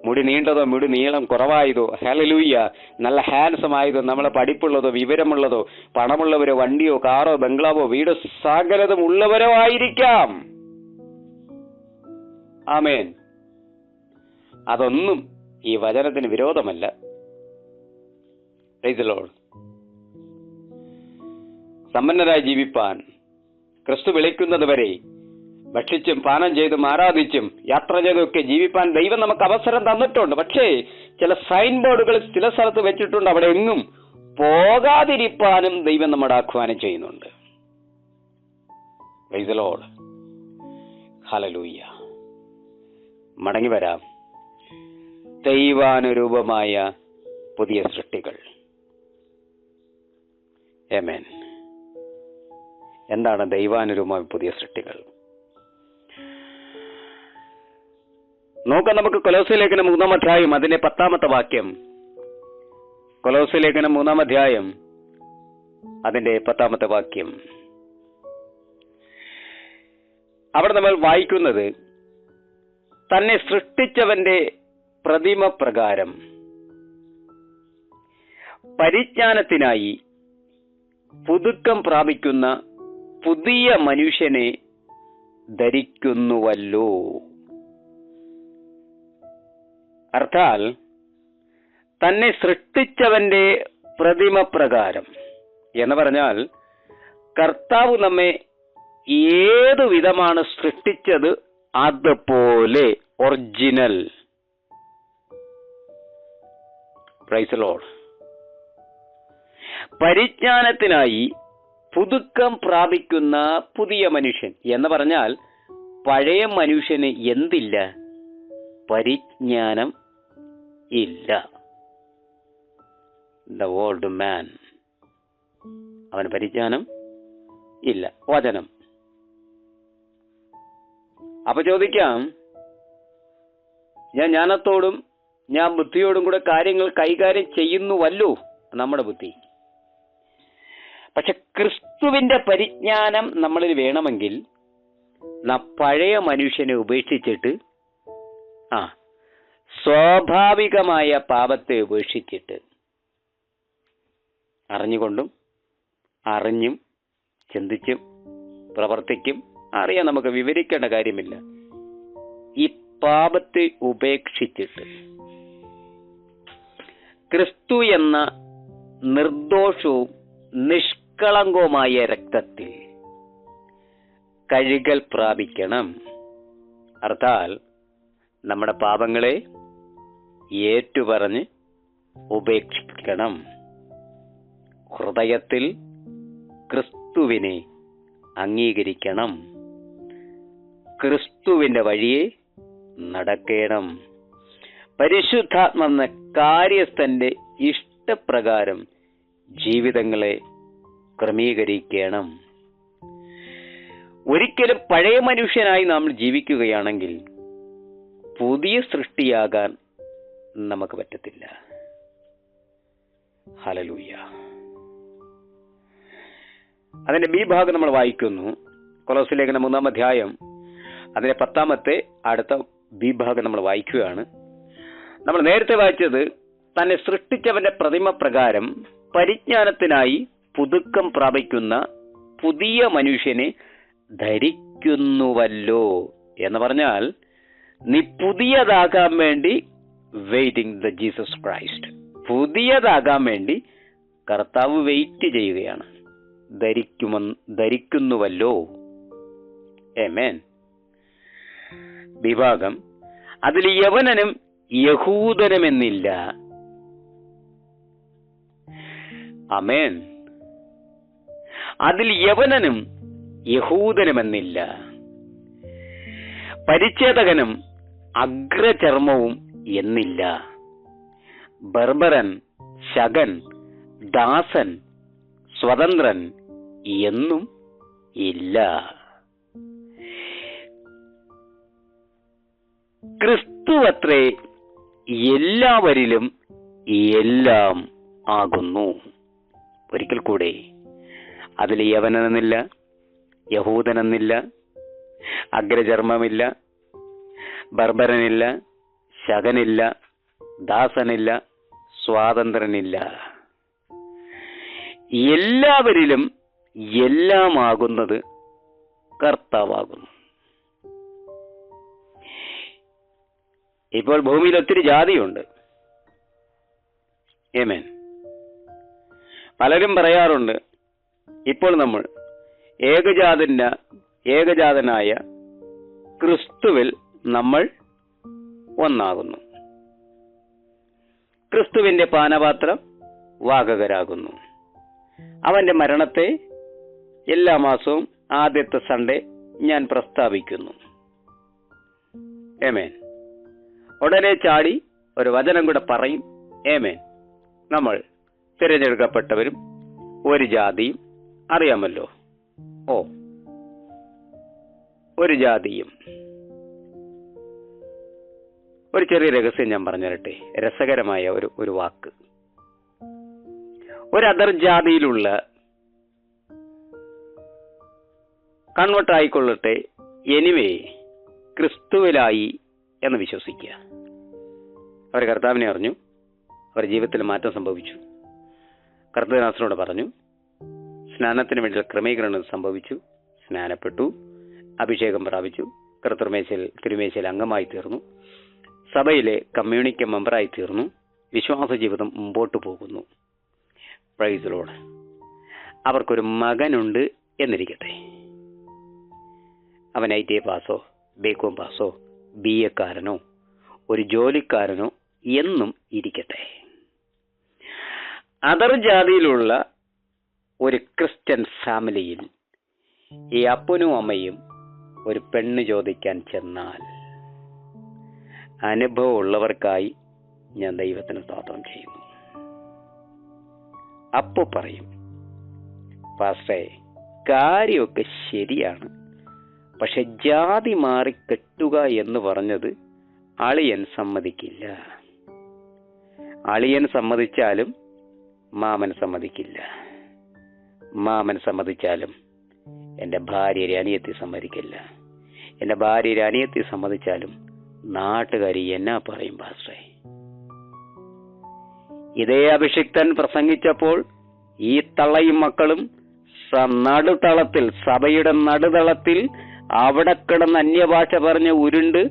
മുടി നീണ്ടതോ മുടി നീളം കുറവായതോ, ഹല്ലേലൂയ, നല്ല ഹാൻസം ആയതോ, നമ്മളെ പഠിപ്പുള്ളതോ വിവരമുള്ളതോ, പണമുള്ളവരോ, വണ്ടിയോ കാറോ ബംഗ്ലാവോ വീടോ സകലതും ഉള്ളവരോ ആയിരിക്കാം. ആമേൻ. അതൊന്നും ഈ വചനത്തിന് വിരോധമല്ല. Praise the Lord. സമ്പന്നരായി ജീവിപ്പാൻ ക്രിസ്തു വിളിക്കുന്നത് വരെ ഭക്ഷിച്ചും പാനം ചെയ്തും ആരാധിച്ചും യാത്ര ചെയ്തൊക്കെ ജീവിപ്പാൻ ദൈവം നമുക്ക് അവസരം തന്നിട്ടുണ്ട്. പക്ഷേ ചില സൈൻ ബോർഡുകൾ ചില സ്ഥലത്ത് വെച്ചിട്ടുണ്ട്. അവിടെ എങ്ങും പോകാതിരിപ്പാനും ദൈവം നമ്മുടെ ആഹ്വാനം ചെയ്യുന്നുണ്ട്. Price the Lord, hallelujah. മടങ്ങി വരാം. ദൈവാനുരൂപമായ പുതിയ സൃഷ്ടികൾ. ആമേൻ. എന്താണ് ദൈവാനുരൂപമായ പുതിയ സൃഷ്ടികൾ? നോക്കാം നമുക്ക്. കൊലോസ്യ ലേഖനം 3-ാം അധ്യായം അതിന്റെ 10-ാമത്തെ വാക്യം. കൊലോസ്യ ലേഖനം 3-ാം അധ്യായം അതിന്റെ 10-ാമത്തെ വാക്യം. അവിടെ നമ്മൾ വായിക്കുന്നത്, തന്നെ സൃഷ്ടിച്ചവന്റെ പ്രതിമ പ്രകാരം പരിജ്ഞാനത്തിനായി പുതുക്കം പ്രാപിക്കുന്ന പുതിയ മനുഷ്യനെ ധരിക്കുന്നുവല്ലോ. അർത്ഥാൽ തന്നെ സൃഷ്ടിച്ചവന്റെ പ്രതിമ പ്രകാരം എന്ന് പറഞ്ഞാൽ, കർത്താവ് നമ്മെ ഏതു വിധമാണ് സൃഷ്ടിച്ചത് അതുപോലെ ഒറിജിനൽ. Praise the Lord. പരിജ്ഞാനത്തിനായി പുതുക്കം പ്രാപിക്കുന്ന പുതിയ മനുഷ്യൻ എന്ന് പറഞ്ഞാൽ, പഴയ മനുഷ്യന് എന്തില്ല? പരിജ്ഞാനം ഇല്ല. ദ ഓൾഡ് മാൻ, അവന് പരിജ്ഞാനം ഇല്ല. വചനം. അപ്പൊ ചോദിക്കാം, ഞാൻ ജ്ഞാനത്തോടും ഞാൻ ബുദ്ധിയോടും കൂടെ കാര്യങ്ങൾ കൈകാര്യം ചെയ്യുന്നുവല്ലോ. നമ്മുടെ ബുദ്ധി പക്ഷെ ക്രിസ്തുവിന്റെ പരിജ്ഞാനം നമ്മളിൽ വേണമെങ്കിൽ പഴയ മനുഷ്യനെ ഉപേക്ഷിച്ചിട്ട് സ്വാഭാവികമായ പാപത്തെ ഉപേക്ഷിച്ചിട്ട് അറിഞ്ഞുകൊണ്ടും അറിഞ്ഞും ചിന്തിച്ചും പ്രവർത്തിക്കും അറിയാൻ നമുക്ക് വിവരിക്കേണ്ട കാര്യമില്ല. ഈ പാപത്തെ ഉപേക്ഷിച്ചിട്ട് ക്രിസ്തു എന്ന നിർദോഷവും നിഷ്കളങ്കവുമായ രക്തത്തിൽ കഴുകൽ പ്രാപിക്കണം. അർത്ഥാൽ നമ്മുടെ പാപങ്ങളെ ഏറ്റുപറഞ്ഞ് ഉപേക്ഷിക്കണം. ഹൃദയത്തിൽ ക്രിസ്തുവിനെ അംഗീകരിക്കണം. ക്രിസ്തുവിന്റെ വഴിയെ നടക്കണം. പരിശുദ്ധാത്മ കാര്യസ്ഥന്റെ ഇഷ്ടപ്രകാരം ജീവിതങ്ങളെ ക്രമീകരിക്കണം. ഒരിക്കലും പഴയ മനുഷ്യനായി നാം ജീവിക്കുകയാണെങ്കിൽ പുതിയ സൃഷ്ടിയാകാൻ നമുക്ക് പറ്റത്തില്ല. ഹല്ലേലൂയ. അതിന്റെ ബി ഭാഗം നമ്മൾ വായിക്കുന്നു. കൊലോസ്യ ലേഖനം 3-ാം അധ്യായം അതിന്റെ 10-ാമത്തെ അടുത്ത ബി ഭാഗം നമ്മൾ വായിക്കുകയാണ്. നമ്മൾ നേരത്തെ വായിച്ചത് തന്നെ സൃഷ്ടിച്ചവന്റെ പ്രതിമ പ്രകാരം പരിജ്ഞാനത്തിനായി പുതുക്കം പ്രാപിക്കുന്ന പുതിയ മനുഷ്യനെ ധരിക്കുന്നുവല്ലോ എന്ന് പറഞ്ഞാൽ നീ പുതിയതാകാൻ വേണ്ടി വെയിറ്റിംഗ് ദ ജീസസ് ക്രൈസ്റ്റ്. പുതിയതാകാൻ വേണ്ടി കർത്താവ് വെയിറ്റ് ചെയ്യുകയാണ്. ധരിക്കുന്നുവല്ലോ. ആമേൻ. വിഭാഗം അതിൽ യവനനും യഹൂദനുമെന്നില്ല. ആമേൻ. അതിൽ യവനനും യഹൂദനുമെന്നില്ല. പരിച്ഛേദകനും അഗ്രചർമ്മവും എന്നില്ല. ബർബരൻ, ശകൻ, ദാസൻ, സ്വതന്ത്രൻ എന്നും ഇല്ല. ക്രിസ്തുവത്രേ എല്ലാവരിലും എല്ലാം ആകുന്നു. ഒരിക്കൽ കൂടെ അതിൽ യവനെന്നില്ല, യഹൂദനെന്നില്ല, അഗ്രചർമ്മമില്ല, ബർബരനില്ല, ശകനില്ല, ദാസനില്ല, സ്വാതന്ത്രനില്ല. എല്ലാവരിലും എല്ലാമാകുന്നത് കർത്താവാകുന്നു. ഇപ്പോൾ ഭൂമിയിൽ ഒത്തിരി ജാതിയുണ്ട്. ആമേൻ. പലരും പറയാറുണ്ട്, ഇപ്പോൾ നമ്മൾ ഏകജാതനായ ക്രിസ്തുവിൽ നമ്മൾ ഒന്നാകുന്നു. ക്രിസ്തുവിന്റെ പാനപാത്രം വാഹകരാകുന്നു. അവന്റെ മരണത്തെ എല്ലാ മാസവും ആദ്യത്തെ സൺഡേ ഞാൻ പ്രസ്താവിക്കുന്നു. ആമേൻ. ഉടനെ ചാടി ഒരു വചനം കൂടെ പറയും. ആമേൻ. നമ്മൾ തിരഞ്ഞെടുക്കപ്പെട്ടവരും ഒരു ജാതിയും അറിയാമല്ലോ. ഒരു ജാതിയും. ഒരു ചെറിയ രഹസ്യം ഞാൻ പറഞ്ഞു തരട്ടെ. രസകരമായ ഒരു വാക്ക്. ഒരു അതർജാതിയിലുള്ള കൺവേർട്ട് ആയിക്കൊള്ളട്ടെ, എനിവേ ക്രിസ്തുവിലായി എന്ന് വിശ്വസിക്കുക. അവർ കർത്താവിനെ അറിഞ്ഞു, അവരുടെ ജീവിതത്തിൽ മാറ്റം സംഭവിച്ചു. കർത്തദാസനോട് പറഞ്ഞു, സ്നാനത്തിന് വേണ്ടി ക്രമീകരണം സംഭവിച്ചു, സ്നാനപ്പെട്ടു, അഭിഷേകം പ്രാപിച്ചു, തിരുമേശയിൽ അംഗമായി തീർന്നു, സഭയിലെ കമ്മ്യൂണിറ്റി മെമ്പറായി തീർന്നു, വിശ്വാസ ജീവിതം മുമ്പോട്ട് പോകുന്നു. Price the Lord. അവർക്കൊരു മകനുണ്ട് എന്നിരിക്കട്ടെ. അവൻ ITA Passoa BCom Passoa BA കാരനോ ഒരു ജോലിക്കാരനോ എന്നും ഇരിക്കട്ടെ. അതർ ജാതിയിലുള്ള ഒരു ക്രിസ്ത്യൻ ഫാമിലിയിൽ ഈ അപ്പനും അമ്മയും ഒരു പെണ്ണ് ചോദിക്കാൻ ചെന്നാൽ അനുഭവമുള്ളവർക്കായി ഞാൻ ദൈവത്തിന് സ്തോത്രം ചെയ്യുന്നു. അപ്പോ പറയും, പാസ്റ്റേ കാര്യമൊക്കെ ശരിയാണ്, പക്ഷെ ജാതി മാറി കെട്ടുക എന്ന് പറഞ്ഞത് അളിയൻ സമ്മതിക്കില്ല. അളിയൻ സമ്മതിച്ചാലും മാമൻ സമ്മതിക്കില്ല. മാമൻ സമ്മതിച്ചാലും എൻ്റെ ഭാര്യയുടെ അനിയത്തി സമ്മതിക്കില്ല. എൻ്റെ ഭാര്യയുടെ അനിയത്തി സമ്മതിച്ചാലും നാട്ടുകാരി എന്നാ പറയും പാസ്റ്ററെ? ഇതേ അഭിഷിക്തൻ പ്രസംഗിച്ചപ്പോൾ ഈ തള്ളയും മക്കളും നടുതളത്തിൽ, സഭയുടെ നടുതളത്തിൽ അവിടെ കിടന്ന് അന്യഭാഷ പറഞ്ഞ് ഉരുണ്ട്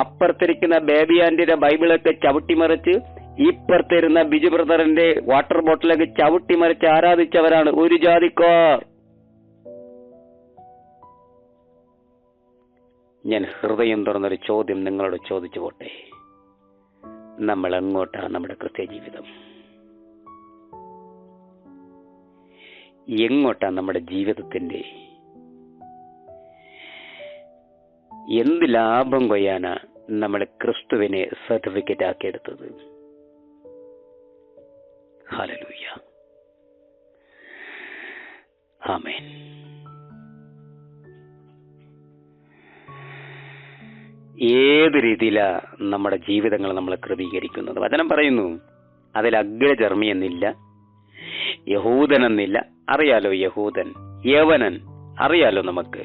അപ്പുറത്തിരിക്കുന്ന ബേബി ആന്റിയുടെ ബൈബിളൊക്കെ ചവിട്ടിമറിച്ച് ഇപ്പുറത്തിരുന്ന ബിജു ബ്രദറിന്റെ വാട്ടർ ബോട്ടിലൊക്കെ ചവിട്ടിമറിച്ച് ആരാധിച്ചവരാണ് ഒരു ജാതിക്കാർ. ഞാൻ ഹൃദയം തുറന്നൊരു ചോദ്യം നിങ്ങളോട് ചോദിച്ചു പോട്ടെ. നമ്മൾ എങ്ങോട്ടാണ് നമ്മുടെ ക്രിസ്ത്യ ജീവിതം? എങ്ങോട്ടാണ് നമ്മുടെ ജീവിതത്തിന്റെ എന്ത് ലാഭം കൊയ്യാനാ നമ്മൾ ക്രിസ്തുവിനെ സർട്ടിഫിക്കറ്റ് ആക്കിയെടുത്തത്? ഹല്ലേലൂയ, ആമേൻ. ഏത് രീതിയിലാ നമ്മുടെ ജീവിതങ്ങൾ നമ്മൾ ക്രമീകരിക്കുന്നത്? വചനം പറയുന്നു, അതിൽ അഗ്രചർമ്മി എന്നില്ല, യഹൂദൻ എന്നില്ല. അറിയാലോ, യഹൂദൻ, യവനൻ അറിയാലോ നമുക്ക്.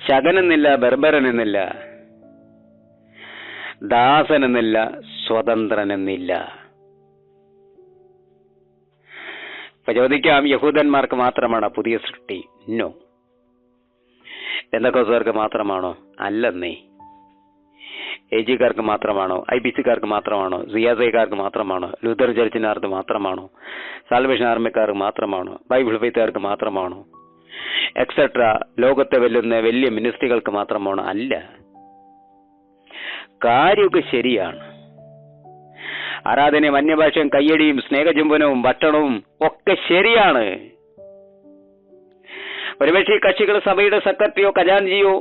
ശകൻ എന്നില്ല, ബർബരൻ എന്നില്ല, ദാസൻ എന്നില്ല, സ്വതന്ത്രൻ എന്നില്ല. ഇപ്പൊ ചോദിക്കാം, യഹൂദന്മാർക്ക് മാത്രമാണോ പുതിയ സൃഷ്ടി? നോ. പെന്തക്കോസ്തുകാർക്ക് മാത്രമാണോ? അല്ലെന്നേ. എജിക്കാർക്ക് മാത്രമാണോ? IBCക്കാർക്ക് മാത്രമാണോ? സിയാസൈക്കാർക്ക് മാത്രമാണോ? ലൂതർ ചർച്ചിനാർക്ക് മാത്രമാണോ? സാൽവേഷൻ ആർമിക്കാർക്ക് മാത്രമാണോ? ബൈബിൾ ഫെയ്ത്തുകാർക്ക് മാത്രമാണോ? എക്സെട്ര ലോകത്തെ വെല്ലുന്ന വലിയ മിനിസ്ട്രികൾക്ക് മാത്രമാണോ? അല്ല. കാര്യമൊക്കെ ശരിയാണ്. ആരാധനയും അന്യഭാഷയും കയ്യടിയും സ്നേഹചുംബനവും ഭക്ഷണവും ഒക്കെ ശരിയാണ്. ഒരുപക്ഷെ കക്ഷികൾ സഭയുടെ സെക്രട്ടറിയോ ഖജാൻജിയോ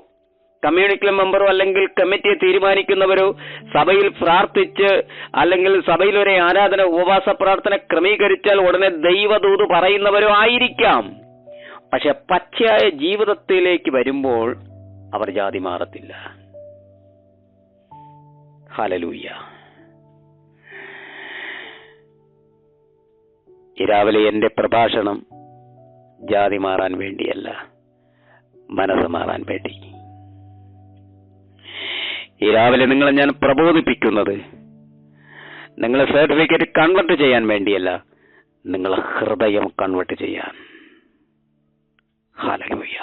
കമ്മ്യൂണിറ്റി മെമ്പറോ അല്ലെങ്കിൽ കമ്മിറ്റിയെ തീരുമാനിക്കുന്നവരോ സഭയിൽ പ്രാർത്ഥിച്ച് അല്ലെങ്കിൽ സഭയിൽ ഒരു ആരാധന ഉപവാസ പ്രാർത്ഥന ക്രമീകരിച്ചാൽ ഉടനെ ദൈവദൂത് പറയുന്നവരോ ആയിരിക്കാം. പക്ഷെ പച്ചയായ ജീവിതത്തിലേക്ക് വരുമ്പോൾ അവർ ജാതി മാറത്തില്ല. ഹല്ലേലൂയ. ഈ രാവിലെ എന്റെ പ്രഭാഷണം ജാതി മാറാൻ വേണ്ടിയല്ല, മനസ്സ് മാറാൻ വേണ്ടി. ഈ രാവിലെ നിങ്ങളെ ഞാൻ പ്രബോധിപ്പിക്കുന്നത് നിങ്ങളെ സർട്ടിഫിക്കറ്റ് കൺവെർട്ട് ചെയ്യാൻ വേണ്ടിയല്ല, നിങ്ങളെ ഹൃദയം കൺവെർട്ട് ചെയ്യാൻ. ഹല്ലേലൂയ.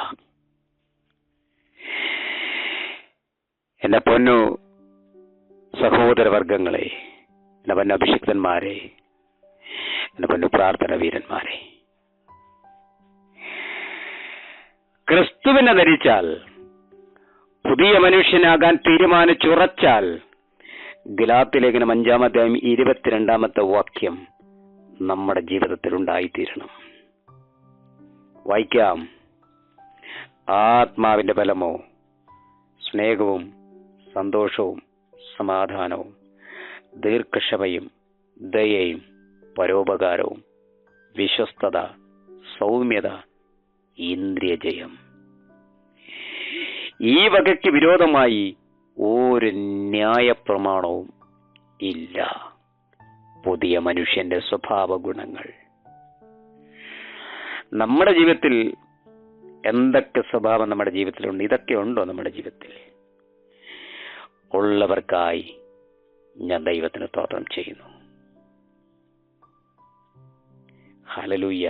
എന്റെ പൊന്നു സഹോദരവർഗങ്ങളെ, എന്റെ പൊന്നു അഭിഷിക്തന്മാരെ, എന്റെ പൊന്നു പ്രാർത്ഥന വീരന്മാരെ, ക്രിസ്തുവിനെ ധരിച്ചാൽ, പുതിയ മനുഷ്യനാകാൻ തീരുമാനിച്ചുറച്ചാൽ, ഗലാത്യലേഖനം 5-ാം അധ്യായം 22-ാമത്തെ വാക്യം നമ്മുടെ ജീവിതത്തിൽ ഉണ്ടായിത്തീരണം. വായിക്കാം. ആത്മാവിന്റെ ബലമോ സ്നേഹവും സന്തോഷവും സമാധാനവും ദീർഘക്ഷമയും ദയയും പരോപകാരവും വിശ്വസ്തത സൗമ്യത ഇന്ദ്രിയജയം. ഈ വകയ്ക്ക് വിരോധമായി ഒരു ന്യായപ്രമാണവും ഇല്ല. പുതിയ മനുഷ്യന്റെ സ്വഭാവ ഗുണങ്ങൾ. നമ്മുടെ ജീവിതത്തിൽ എന്തൊക്കെ സ്വഭാവം നമ്മുടെ ജീവിതത്തിലുണ്ട്? ഇതൊക്കെ ഉണ്ടോ നമ്മുടെ ജീവിതത്തിൽ? ഉള്ളവർക്കായി ഞാൻ ദൈവത്തിന് സ്തോത്രം ചെയ്യുന്നു. ഹല്ലേലൂയ.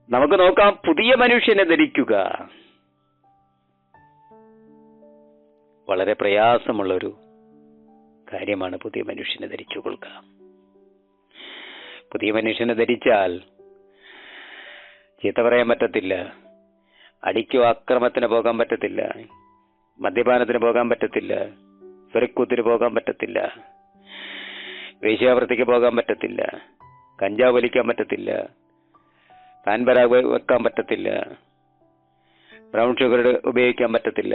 നമുക്ക് നോക്കാം. പുതിയ മനുഷ്യനെ ധരിക്കുക വളരെ പ്രയാസമുള്ളൊരു കാര്യമാണ്. പുതിയ മനുഷ്യനെ ധരിച്ചു കൊള്ളുക. പുതിയ മനുഷ്യനെ ധരിച്ചാൽ ചീത്ത പറയാൻ പറ്റത്തില്ല, അടിക്കോ അക്രമത്തിന് പോകാൻ പറ്റത്തില്ല, മദ്യപാനത്തിന് പോകാൻ പറ്റത്തില്ല, സ്വരക്കൂത്തിന് പോകാൻ പറ്റത്തില്ല, വേശ്യാവൃത്തിക്ക് പോകാൻ പറ്റത്തില്ല, കഞ്ചാവ് വലിക്കാൻ പറ്റത്തില്ല, പാൻപരാഗ് വെക്കാൻ പറ്റത്തില്ല, ബ്രൗൺ ഷുഗർ ഉപയോഗിക്കാൻ പറ്റത്തില്ല,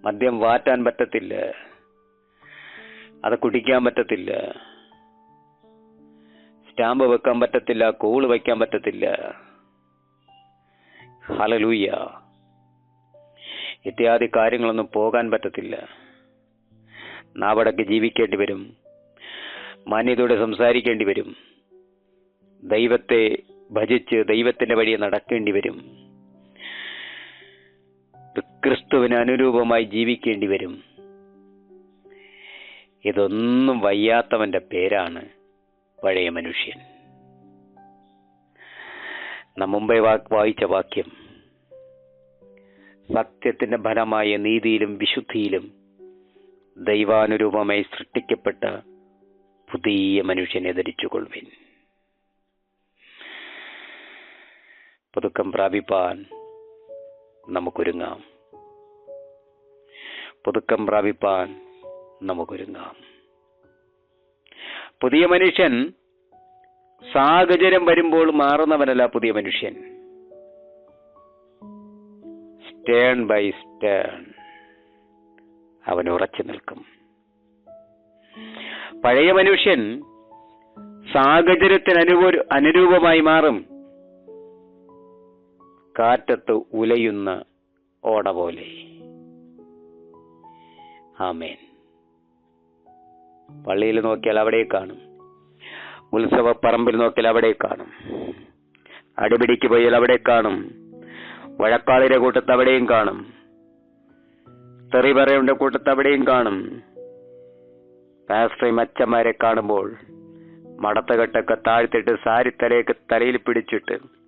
മദ്യം വാറ്റാൻ പറ്റത്തില്ല, അത് കുടിക്കാൻ പറ്റത്തില്ല, സ്റ്റാമ്പ് വെക്കാൻ പറ്റത്തില്ല, കോള് വയ്ക്കാൻ പറ്റത്തില്ല. ഹല്ലേലൂയ. ഇത്യാദി കാര്യങ്ങളൊന്നും പോകാൻ പറ്റത്തില്ല. നാവടക്ക് ജീവിക്കേണ്ടി വരും, മാന്യതയോടെ സംസാരിക്കേണ്ടി വരും. ദൈവത്തെ ഭജിച്ച് ദൈവത്തിന്റെ വഴിയെ നടക്കേണ്ടി വരും. ക്രിസ്തുവിന് അനുരൂപമായി ജീവിക്കേണ്ടി വരും. ഇതൊന്നും വയ്യാത്തവന്റെ പേരാണ് പഴയ മനുഷ്യൻ. നാം മുമ്പേ വായിച്ച വാക്യം, സത്യത്തിന്റെ ഫലമായ നീതിയിലും വിശുദ്ധിയിലും ദൈവാനുരൂപമായി സൃഷ്ടിക്കപ്പെട്ട പുതിയ മനുഷ്യനെ ധരിച്ചുകൊള്ളുവിൻ. പുതുക്കം പ്രാപിപ്പാൻ നമുക്കൊരുങ്ങാം. പുതുക്കം പ്രാപിപ്പാൻ നമുക്കൊരുങ്ങാം. പുതിയ മനുഷ്യൻ സാഹചര്യം വരുമ്പോൾ മാറുന്നവനല്ല. പുതിയ മനുഷ്യൻ സ്റ്റേൺ ബൈ സ്റ്റേൺ അവൻ ഉറച്ചു നിൽക്കും. പഴയ മനുഷ്യൻ സാഹചര്യത്തിന് അനുരൂപമായി മാറും. കാറ്റത്ത് ഉലയുന്ന ഓട പോലെ. ആമേൻ. പള്ളിയിൽ നോക്കിയാൽ അവിടെ കാണും, ഉത്സവപ്പറമ്പിൽ നോക്കിയാൽ അവിടെ കാണും, അടിപിടിക്ക് പോയാൽ അവിടെ കാണും, വഴക്കാളിയുടെ കൂട്ടത്ത് അവിടെയും കാണും, തെറി പറയുടെ കൂട്ടത്ത് അവിടെയും കാണും. പാസ്റ്ററും അച്ഛന്മാരെ കാണുമ്പോൾ മടത്തകെട്ടൊക്കെ താഴ്ത്തിട്ട് സാരിത്തലയൊക്കെ തലയിൽ പിടിച്ചിട്ട്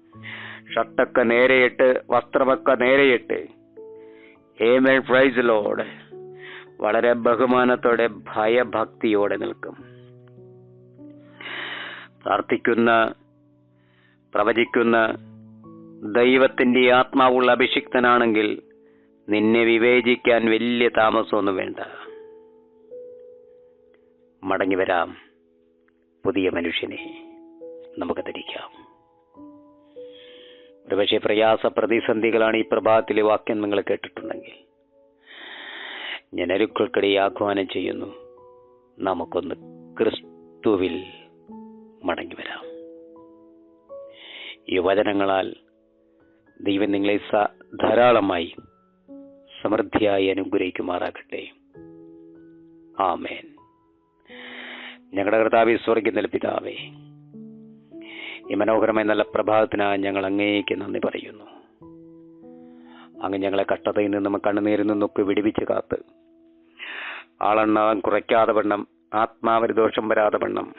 ഷർട്ടൊക്കെ നേരെയിട്ട് വസ്ത്രമൊക്കെ നേരെയിട്ട് ആമേൻ പ്രൈസ് ലോർഡ് വളരെ ബഹുമാനത്തോടെ ഭയഭക്തിയോടെ നിൽക്കും. പ്രാർത്ഥിക്കുന്ന, പ്രവചിക്കുന്ന ദൈവത്തിന്റെ ആത്മാവുള്ള അഭിഷിക്തനാണെങ്കിൽ നിന്നെ വിവേചിക്കാൻ വലിയ താമസമൊന്നും വേണ്ട. മടങ്ങി വരാം. പുതിയ മനുഷ്യനെ നമുക്ക് ധരിക്കാം. ഒരുപക്ഷെ പ്രയാസ പ്രതിസന്ധികളാണ് ഈ പ്രഭാതത്തിലെ വാക്യം നിങ്ങൾ കേട്ടിട്ടുണ്ടെങ്കിൽ ഞാൻ അരുക്കൾക്കിടയിൽ ആഹ്വാനം ചെയ്യുന്നു, നമുക്കൊന്ന് ക്രിസ്തുവിൽ മടങ്ങി വരാം. ഈ വചനങ്ങളാൽ ദൈവം നിങ്ങളെ ധാരാളമായി സമൃദ്ധിയായി അനുഗ്രഹിക്കുമാറാകട്ടെ. ആമേൻ. ഞങ്ങളുടെ കർത്താവേ, സ്വർഗ്ഗത്തിലെ പിതാവേ, ഈ മനോഹരമായ നല്ല പ്രഭാതത്തിനായി ഞങ്ങൾ അങ്ങേക്ക് നന്ദി പറയുന്നു. അങ്ങ് ഞങ്ങളെ കഷ്ടതയിൽ നിന്നും കണ്ണുനീരിൽ നിന്നൊക്കെ വിടുവിച്ച് കാത്ത് ആളെണ്ണാൻ കുറയ്ക്കാതെ വണ്ണം, ആത്മാവിന് ദോഷം വരാതെ വണ്ണം,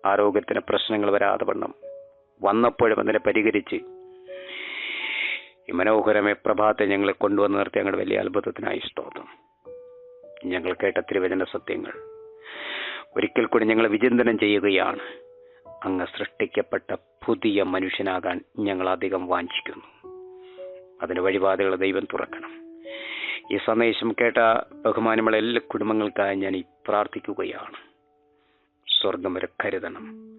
ആരോഗ്യത്തിന് പ്രശ്നങ്ങൾ വരാതെ വണ്ണം വന്നപ്പോഴും അതിനെ പരിഹരിച്ച് ഈ മനോഹരമായ പ്രഭാതത്തെ ഞങ്ങളെ കൊണ്ടുവന്ന് നിർത്തി ഞങ്ങളുടെ വലിയ അത്ഭുതത്തിനായി സ്തോത്രം. ഞങ്ങൾ കേട്ട തിരുവചന സത്യങ്ങൾ ഒരിക്കൽ കൂടി ഞങ്ങൾ വിചിന്തനം ചെയ്യുകയാണ്. അങ്ങ് സൃഷ്ടിക്കപ്പെട്ട പുതിയ മനുഷ്യനാകാൻ ഞങ്ങൾ അധികം വാഞ്ചിക്കുന്നു. അതിന് വഴിപാടുകൾ ദൈവം തുറക്കണം. ഈ സന്ദേശം കേട്ട ബഹുമാനമുള്ള എല്ലാ കുടുംബങ്ങൾക്കായി ഞാൻ ഈ പ്രാർത്ഥിക്കുകയാണ്. സ്വർഗം വരെ കരുതണം.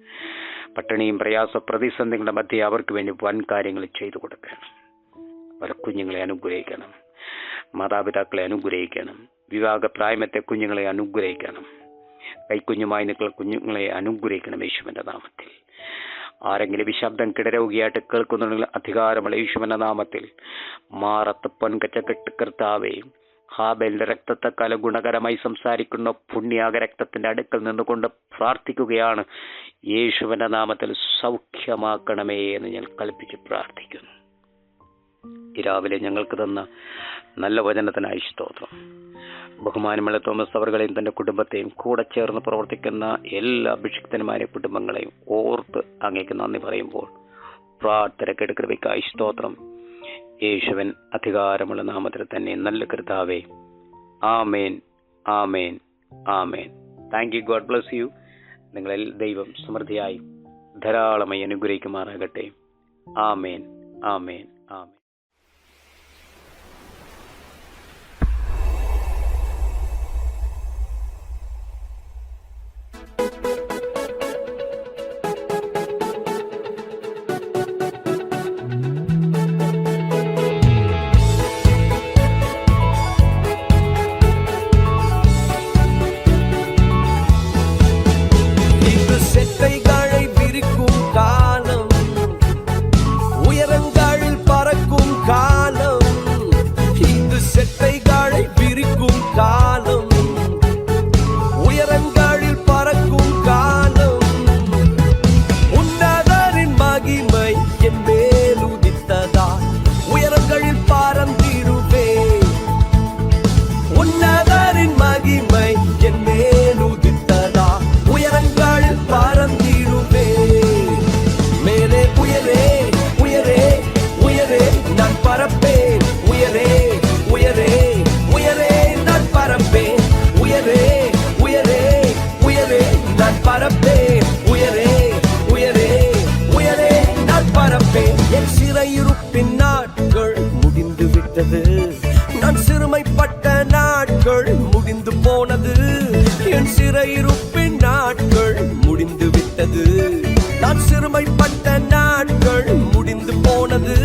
പട്ടിണിയും പ്രയാസ പ്രതിസന്ധികളുടെ മധ്യേ അവർക്ക് വേണ്ടി വൻ കാര്യങ്ങൾ ചെയ്തു കൊടുക്കണം. അവരുടെ കുഞ്ഞുങ്ങളെ അനുഗ്രഹിക്കണം. മാതാപിതാക്കളെ അനുഗ്രഹിക്കണം. വിവാഹപ്രായമത്തെ കുഞ്ഞുങ്ങളെ അനുഗ്രഹിക്കണം. കൈക്കുഞ്ഞുമായി നിൽക്കുന്ന കുഞ്ഞുങ്ങളെ അനുഗ്രഹിക്കണം യേശുവിന്റെ നാമത്തിൽ. ആരെങ്കിലും ഈ ശബ്ദം കിടരോഗിയായിട്ട് കേൾക്കുന്നുണ്ടെങ്കിൽ അധികാരമുള്ള യേശുവിന്റെ നാമത്തിൽ മാറത്ത് പൊൻകച്ചക്കെട്ട് കർത്താവേ, ഹാബേലിന്റെ രക്തത്തെക്കാലം ഗുണകരമായി സംസാരിക്കുന്ന പുണ്യാക രക്തത്തിന്റെ അടുക്കൽ നിന്നുകൊണ്ട് പ്രാർത്ഥിക്കുകയാണ്. യേശുവിന്റെ നാമത്തിൽ സൗഖ്യമാക്കണമേ എന്ന് ഞാൻ കൽപ്പിച്ച് പ്രാർത്ഥിക്കുന്നു. ഈ രാവിലെ ഞങ്ങൾക്ക് തന്ന നല്ല വചനത്തിനായി സ്തോത്രം. ബഹുമാനമുള്ള തോമസ് അവറുകളെയും തന്റെ കുടുംബത്തെയും കൂടെ ചേർന്ന് പ്രവർത്തിക്കുന്ന എല്ലാ അഭിഷിക്തന്മാരെ കുടുംബങ്ങളെയും ഓർത്ത് അങ്ങേക്ക് നന്ദി പറയുമ്പോൾ പ്രാർത്ഥന കൃപയ്ക്കായി സ്തോത്രം. യേശുവൻ അധികാരമുള്ള നാമത്തിൽ തന്നെ നല്ല കർത്താവേ. Amen, amen, amen. Thank you. God bless you. നിങ്ങളെ ദൈവം സമൃദ്ധിയായി ധാരാളമായി അനുഗ്രഹിക്കുമാറാകട്ടെ. ആമേൻ, ആമേൻ, ആമേൻ. செட்டைகளை விரிக்கும் காலம், உயரங்களில் பறக்கும் சிறையிருப்பின் நாட்கள் முடிந்து விட்டது. நான் சிறுமைப்பட்ட நாட்கள் முடிந்து போனது.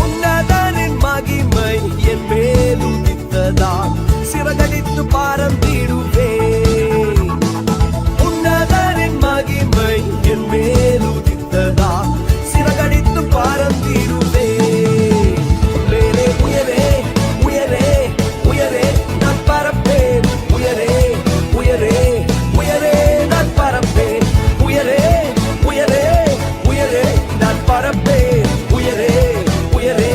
உன்னதரின் மகிமை என் மேல் உதித்ததால் சிறகடித்து பறந்திடுவேன். உன்னதரின் மகிமை என் மேல் உதித்ததால் சிறகடித்து பறந்திடுவேன். மேலே உயரே உயரே உயரே நான் பறப்பேன். உயரே உயரே உயரே நான் பறப்பேன். உயரே உயரே உயரே நான் பறப்பேன். உயரே உயரே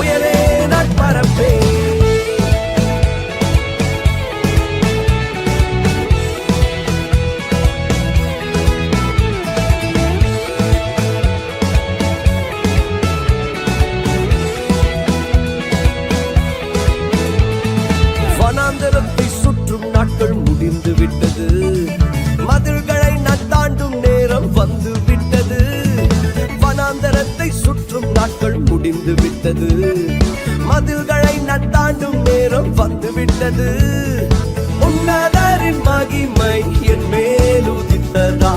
உயரே நான் பறப்பேன். வனாந்தரத்தை சுற்றும் நாட்கள் முடிந்து விட்டது. மதில்களை நான் தாண்டும் நேரம் வந்து விட்டது. வனாந்தரத்தை சுற்றும் நாட்கள் முடிந்து விட்டது. மதில்களை நான் தாண்டும் நேரம் வந்து விட்டது. உன்னதரின் மகிமை என் மேல் உதித்ததா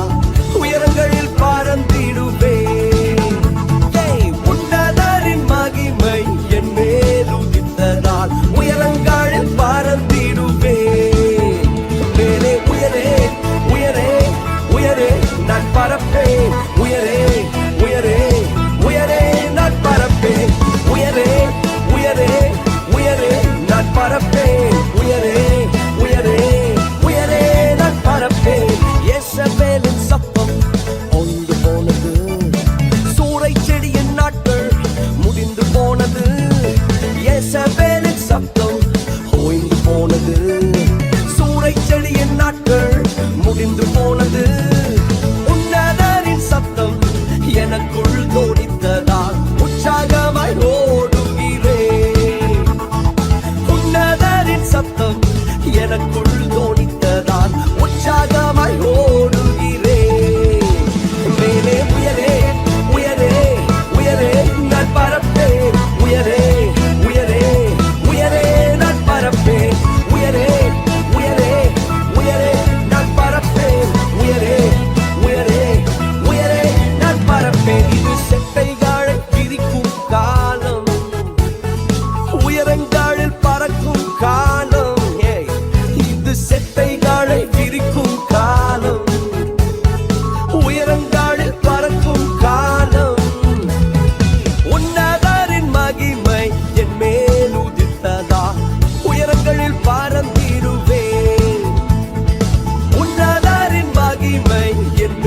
உயரங்களில் பறந்திடுவேன். உன்னதரின் மகிமை என் மேல் உதித்ததால் உயரங்களில் பறந்திடுவேன். மேலே உயரே உயரே உயரே நான் பறப்பேன். உயரே உயரே உயரே நான் பறப்பேன். உயரே உயரே உயரே நான் பறப்பேன். உயரே உயரே உயரே நான் பறப்பேன். யேசபேலின் சத்தம் ஒன்று போனது. சூறை செடியின் நாட்கள் முடிந்து போனது. யேசபேலின் சத்தம் ஓய்ந்து போனது. சூறை செடியின் நாட்கள் முடிந்து போனது. உன்னதரின் சத்தம் எனக்குள் தோணித்ததால் உற்சாகமாய் ஓடுகிறேன். உன்னதரின் சத்தம் எனக்குள் தோணித்ததால் உற்சாகமாய் ஓடுகிறேன். மேலே உயரே உயரே உயரே நான் பறப்பேன். உயரே உயரே உயரே நான் பறப்பேன். உயரே உயரே உயரே நான் பறப்பேன். உயரே உயரே உயரே நான் பறப்பேன். இது செட்டைகளை பிரிக்கும் காலம். உயரங்களில் பறக்கும் காலம். இது செட்டைகளை பிரிக்கும் காலம். உயரங்களில் பறக்கும் காலம். உன்னதரின் மகிமை என் மேல் உதித்ததா உயரங்களில் பறந்திடுவேன். உன்னதரின் மகிமை என்